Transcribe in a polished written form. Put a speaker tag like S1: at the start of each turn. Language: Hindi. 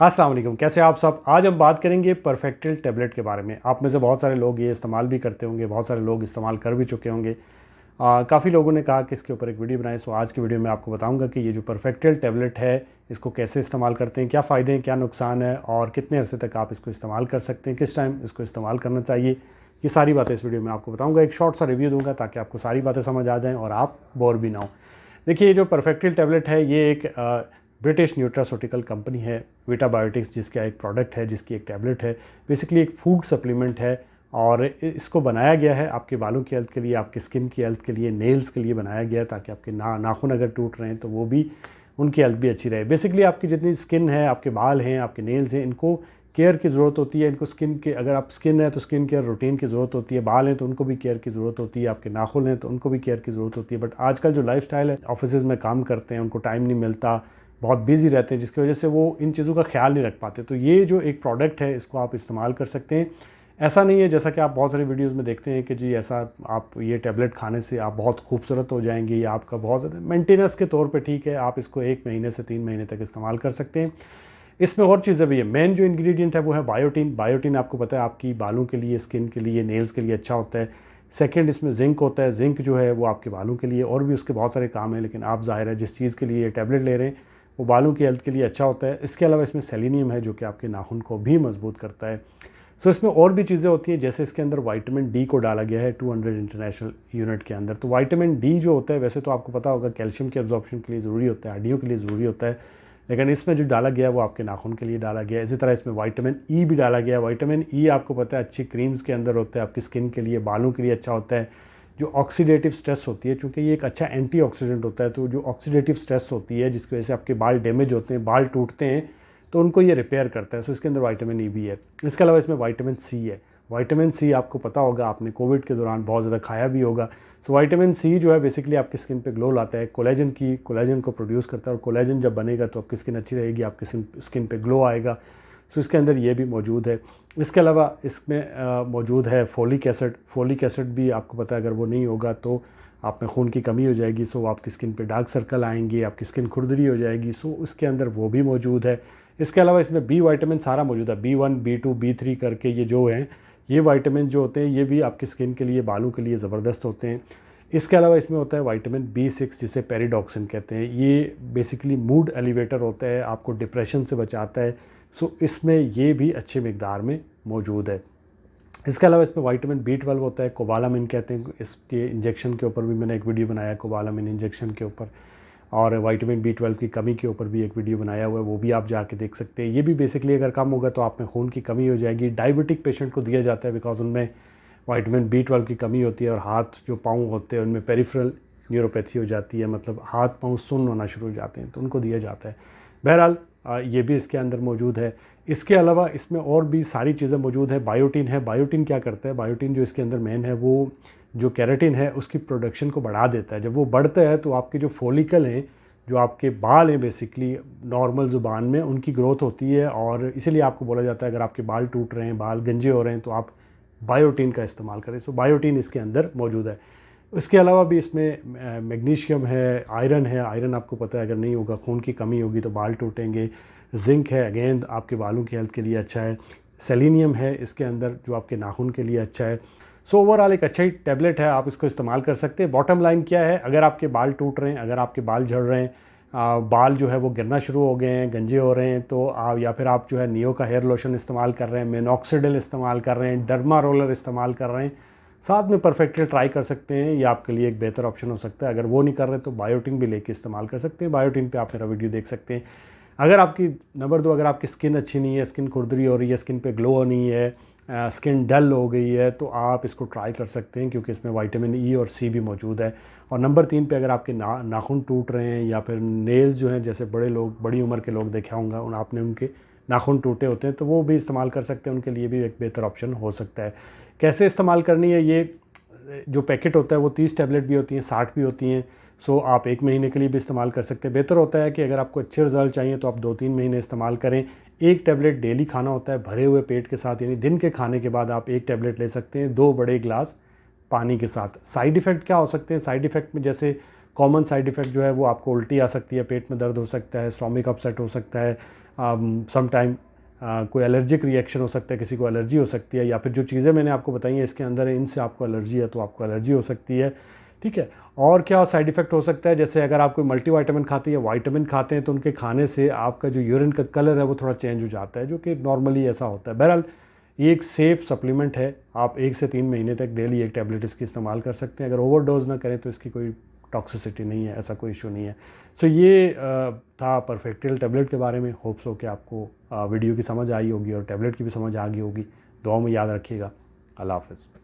S1: अस्सलाम वालेकुम, कैसे आप सब। आज हम बात करेंगे परफेक्टिल टैबलेट के बारे में। आप में से बहुत सारे लोग ये इस्तेमाल भी करते होंगे, बहुत सारे लोग इस्तेमाल कर भी चुके होंगे। काफ़ी लोगों ने कहा कि इसके ऊपर एक वीडियो बनाएं। सो आज की वीडियो में आपको बताऊंगा कि ये जो परफेक्टिल टैबलेट है इसको कैसे इस्तेमाल करते हैं, क्या फ़ायदे हैं, क्या नुकसान है और कितने अरसे तक आप इसको इस्तेमाल कर सकते हैं, किस टाइम इसको इस्तेमाल करना चाहिए। ये सारी बातें इस वीडियो में आपको बताऊँगा। एक शॉर्ट सा रिव्यू दूँगा ताकि आपको सारी बातें समझ आ जाएँ और आप बोर भी ना हो। देखिए, ये जो परफेक्टिल टैबलेट है ये एक ब्रिटिश न्यूट्रास्यूटिकल कंपनी है, वीटा बायोटिक्स, जिसका एक प्रोडक्ट है, जिसकी एक टैबलेट है। बेसिकली एक फूड सप्लीमेंट है और इसको बनाया गया है आपके बालों की हेल्थ के लिए, आपकी स्किन की हेल्थ के लिए, नेल्स के लिए बनाया गया है ताकि आपके नाखून अगर टूट रहे हैं तो वो भी, उनकी हेल्थ भी अच्छी रहे। बेसिकली आपकी जितनी स्किन है, आपके बाल हैं, आपके नेल्स हैं, इनको केयर की ज़रूरत होती है। इनको स्किन के, अगर आप स्किन है तो स्किन केयर रूटीन की ज़रूरत होती है, बाल हैं तो उनको भी केयर की ज़रूरत होती है, आपके नाखून हैं तो उनको भी केयर की ज़रूरत होती है। बट आजकल जो लाइफस्टाइल है, ऑफिस में काम करते हैं, उनको टाइम नहीं मिलता, बहुत बिजी रहते हैं, जिसकी वजह से वो इन चीज़ों का ख्याल नहीं रख पाते। तो ये जो एक प्रोडक्ट है इसको आप इस्तेमाल कर सकते हैं। ऐसा नहीं है जैसा कि आप बहुत सारी वीडियोस में देखते हैं कि जी ऐसा आप ये टैबलेट खाने से आप बहुत खूबसूरत हो जाएंगे या आपका बहुत ज़्यादा मेंटेनेंस के तौर पे ठीक है, आप इसको 1 महीने से 3 महीने तक इस्तेमाल कर सकते हैं। इसमें और चीज़ें भी है। मेन जो इंग्रेडिएंट है वो है बायोटीन। बायोटीन आपको पता है आपकी बालों के लिए, स्किन के लिए, नेल्स के लिए अच्छा होता है। सेकंड, इसमें जिंक होता है। जिंक जो है वो आपके बालों के लिए, और भी उसके बहुत सारे काम हैं, लेकिन आप ज़ाहिर है जिस चीज़ के लिए ये टैबलेट ले रहे हैं वो बालों की हेल्थ के लिए अच्छा होता है। इसके अलावा इसमें सेलेनियम है जो कि आपके नाखून को भी मजबूत करता है। सो इसमें और भी चीज़ें होती हैं, जैसे इसके अंदर विटामिन डी को डाला गया है 200 इंटरनेशनल यूनिट के अंदर। तो विटामिन डी जो होता है, वैसे तो आपको पता होगा कैल्शियम के एब्जॉर्प्शन के लिए ज़रूरी होता है, हड्डियों के लिए ज़रूरी होता है, लेकिन इसमें जो डाला गया है वो आपके नाखून के लिए डाला गया है। इसी तरह इसमें विटामिन ई भी डाला गया है। विटामिन ई आपको पता है अच्छी क्रीम्स के अंदर होता है, आपकी स्किन के लिए, बालों के लिए अच्छा होता है। जो ऑक्सीडेटिव स्ट्रेस होती है, चूँकि ये एक अच्छा एंटीऑक्सीडेंट होता है, तो जो ऑक्सीडेटिव स्ट्रेस होती है जिसकी वजह से आपके बाल डैमेज होते हैं, बाल टूटते हैं, तो उनको ये रिपेयर करता है। सो इसके अंदर विटामिन ई भी है। इसके अलावा इसमें विटामिन सी है। विटामिन सी आपको पता होगा, आपने कोविड के दौरान बहुत ज़्यादा खाया भी होगा। सो विटामिन सी जो है बेसिकली आपकी स्किन पे ग्लो लाता है, कोलेजन को प्रोड्यूस करता है, और कोलेजन जब बनेगा तो आपकी स्किन अच्छी रहेगी, आपकी स्किन पे ग्लो आएगा। सो इसके अंदर ये भी मौजूद है। इसके अलावा इसमें मौजूद है फोलिक एसिड। फोलिक एसिड भी आपको पता है अगर वो नहीं होगा तो आप में खून की कमी हो जाएगी। सो आपकी स्किन पे डार्क सर्कल आएंगे, आपकी स्किन खुरदरी हो जाएगी। सो उसके अंदर वो भी मौजूद है। इसके अलावा इसमें बी विटामिन सारा मौजूद है, B1 B2 B3 करके ये जो हैं, ये विटामिन जो होते हैं ये भी आपकी स्किन के लिए, बालों के लिए ज़बरदस्त होते हैं। इसके अलावा इसमें होता है विटामिन B6 जिसे पेरिडॉक्सिन कहते हैं। ये बेसिकली मूड एलिवेटर होता है, आपको डिप्रेशन से बचाता है। सो इसमें ये भी अच्छे मिकदार में मौजूद है। इसके अलावा इसमें विटामिन B12 होता है, कोबालामिन कहते हैं इसके। इंजेक्शन के ऊपर भी मैंने एक वीडियो बनाया है, कोबालामिन इंजेक्शन के ऊपर, और विटामिन B12 की कमी के ऊपर भी एक वीडियो बनाया हुआ है, वो भी आप जाके देख सकते हैं। ये भी बेसिकली अगर कम होगा तो आप में खून की कमी हो जाएगी। डायबिटिक पेशेंट को दिया जाता है बिकॉज उनमें विटामिन B12 की कमी होती है, और हाथ जो पाँव होते हैं उनमें पेरिफेरल न्यूरोपैथी हो जाती है, मतलब हाथ पाँव सुन्न होना शुरू हो जाते हैं, तो उनको दिया जाता है। बहरहाल ये भी इसके अंदर मौजूद है। इसके अलावा इसमें और भी सारी चीज़ें मौजूद है। बायोटीन है। बायोटीन क्या करता है? बायोटीन जो इसके अंदर मेन है वो जो केराटिन है उसकी प्रोडक्शन को बढ़ा देता है। जब वो बढ़ता है तो आपके जो फॉलिकल हैं, जो आपके बाल हैं, बेसिकली नॉर्मल ज़ुबान में उनकी ग्रोथ होती है, और इसीलिए आपको बोला जाता है अगर आपके बाल टूट रहे हैं, बाल गंजे हो रहे हैं, तो आप बायोटीन का इस्तेमाल करें। सो बायोटीन इसके अंदर मौजूद है। इसके अलावा भी इसमें मैग्नीशियम है, आयरन है। आयरन आपको पता है अगर नहीं होगा, खून की कमी होगी तो बाल टूटेंगे। जिंक है, अगेन आपके बालों की हेल्थ के लिए अच्छा है। सेलेनियम है इसके अंदर जो आपके नाखून के लिए अच्छा है। सो ओवरऑल एक अच्छा ही टैबलेट है, आप इसको इस्तेमाल कर सकते हैं। बॉटम लाइन क्या है? अगर आपके बाल टूट रहे हैं, अगर आपके बाल झड़ रहे हैं, बाल जो है वो गिरना शुरू हो गए हैं, गंजे हो रहे हैं, तो आप, या फिर आप जो है नियो का हेयर लोशन इस्तेमाल कर रहे हैं, मिनॉक्सिडिल इस्तेमाल कर रहे हैं, डर्मा रोलर इस्तेमाल कर रहे हैं, साथ में परफेक्टिल ट्राई कर सकते हैं। ये आपके लिए एक बेहतर ऑप्शन हो सकता है। अगर वो नहीं कर रहे तो बायोटीन भी लेके इस्तेमाल कर सकते हैं। बायोटीन पे आप मेरा वीडियो देख सकते हैं। अगर आपकी, नंबर 2, अगर आपकी स्किन अच्छी नहीं है, स्किन खुरदरी हो रही है, स्किन पे ग्लो नहीं है, स्किन डल हो गई है, तो आप इसको ट्राई कर सकते हैं क्योंकि इसमें विटामिन ई और सी भी मौजूद है। और नंबर 3 पे अगर आपके नाखून टूट रहे हैं, या फिर नेल्स जो हैं, जैसे बड़े लोग, बड़ी उम्र के लोग देखे होंगे, उन आपने उनके नाखून टूटे होते हैं, तो वो भी इस्तेमाल कर सकते हैं। उनके लिए भी एक बेहतर ऑप्शन हो सकता है। कैसे इस्तेमाल करनी है? ये जो पैकेट होता है वो 30 टैबलेट भी होती हैं, 60 भी होती हैं। सो आप 1 महीने के लिए भी इस्तेमाल कर सकते हैं। बेहतर होता है कि अगर आपको अच्छे रिजल्ट चाहिए तो आप 2-3 महीने इस्तेमाल करें। एक टैबलेट डेली खाना होता है भरे हुए पेट के साथ, यानी दिन के खाने के बाद आप एक टैबलेट ले सकते हैं 2 बड़े गिलास पानी के साथ। साइड इफ़ेक्ट क्या हो सकते हैं? साइड इफ़ेक्ट में जैसे कॉमन साइड इफ़ेक्ट जो है वो आपको उल्टी आ सकती है, पेट में दर्द हो सकता है, स्टोमिक अपसेट हो सकता है, सम टाइम कोई एलर्जिक रिएक्शन हो सकता है, किसी को एलर्जी हो सकती है, या फिर जो चीज़ें मैंने आपको बताई हैं इसके अंदर है, इनसे आपको एलर्जी है तो आपको एलर्जी हो सकती है। ठीक है। और क्या साइड इफ़ेक्ट हो सकता है, जैसे अगर आप कोई मल्टीविटामिन खाते हैं या विटामिन खाते हैं तो उनके खाने से आपका जो यूरिन का कलर है वो थोड़ा चेंज हो जाता है, जो कि नॉर्मली ऐसा होता है। बहरहाल ये एक सेफ़ सप्लीमेंट है, आप 1 से 3 महीने तक डेली एक टैबलेट इसकी इस्तेमाल कर सकते हैं। अगर ओवरडोज ना करें तो इसकी कोई टॉक्सिसिटी नहीं है, ऐसा कोई इशू नहीं है। सो ये था परफेक्टिल टैबलेट के बारे में। होप्स हो कि आपको वीडियो की समझ आई होगी और टैबलेट की भी समझ आ गई होगी। दुआ में याद रखिएगा। अल्लाह हाफ़िज़।